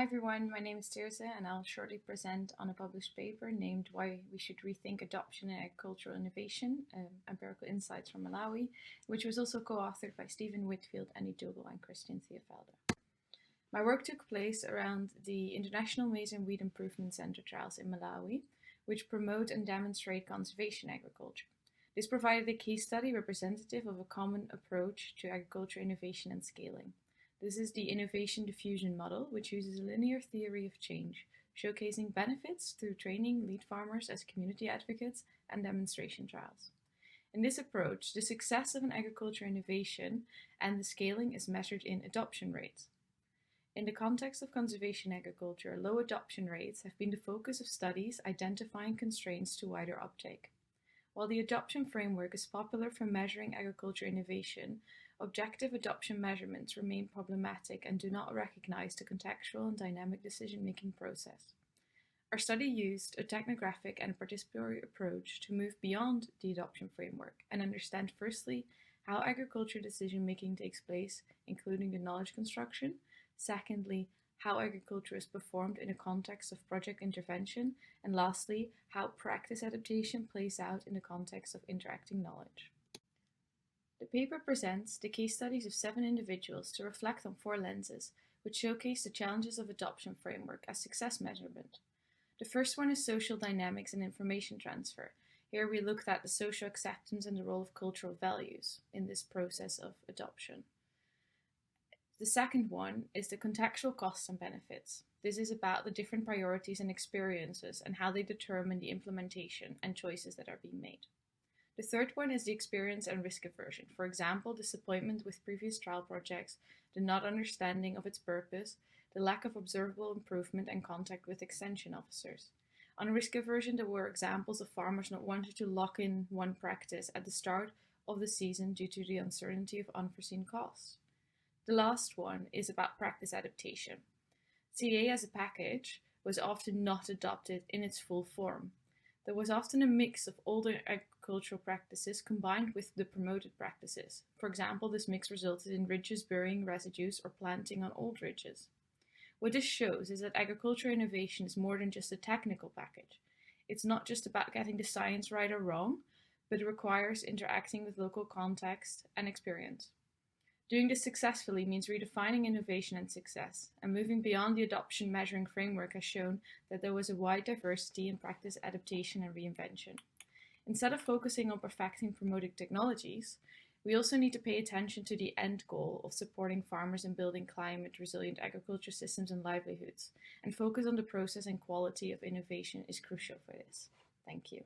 Hi everyone, my name is Tirze and I'll shortly present on a published paper named Why We Should Rethink Adoption and Agricultural Innovation, Empirical Insights from Malawi, which was also co-authored by Stephen Whitfield, Annie Dougal and Christian Theofelde. My work took place around the International Maize and Wheat Improvement Center trials in Malawi, which promote and demonstrate conservation agriculture. This provided a case study representative of a common approach to agriculture innovation and scaling. This is the innovation diffusion model, which uses a linear theory of change, showcasing benefits through training lead farmers as community advocates and demonstration trials. In this approach, the success of an agriculture innovation and the scaling is measured in adoption rates. In the context of conservation agriculture, low adoption rates have been the focus of studies identifying constraints to wider uptake. While the adoption framework is popular for measuring agriculture innovation, objective adoption measurements remain problematic and do not recognize the contextual and dynamic decision-making process. Our study used a technographic and participatory approach to move beyond the adoption framework and understand firstly how agriculture decision-making takes place, including the knowledge construction, secondly, how agriculture is performed in a context of project intervention, and lastly, how practice adaptation plays out in the context of interacting knowledge. The paper presents the case studies of 7 individuals to reflect on 4 lenses, which showcase the challenges of adoption framework as success measurement. The first one is social dynamics and information transfer. Here we looked at the social acceptance and the role of cultural values in this process of adoption. The second one is the contextual costs and benefits. This is about the different priorities and experiences and how they determine the implementation and choices that are being made. The third one is the experience and risk aversion. For example, disappointment with previous trial projects, the not understanding of its purpose, the lack of observable improvement and contact with extension officers. On risk aversion, there were examples of farmers not wanting to lock in one practice at the start of the season due to the uncertainty of unforeseen costs. The last one is about practice adaptation. CA as a package was often not adopted in its full form. There was often a mix of older agricultural practices combined with the promoted practices. For example, this mix resulted in ridges burying residues or planting on old ridges. What this shows is that agriculture innovation is more than just a technical package. It's not just about getting the science right or wrong, but it requires interacting with local context and experience. Doing this successfully means redefining innovation and success, and moving beyond the adoption measuring framework has shown that there was a wide diversity in practice adaptation and reinvention. Instead of focusing on perfecting promoted technologies, we also need to pay attention to the end goal of supporting farmers in building climate-resilient agriculture systems and livelihoods, and focus on the process and quality of innovation is crucial for this. Thank you.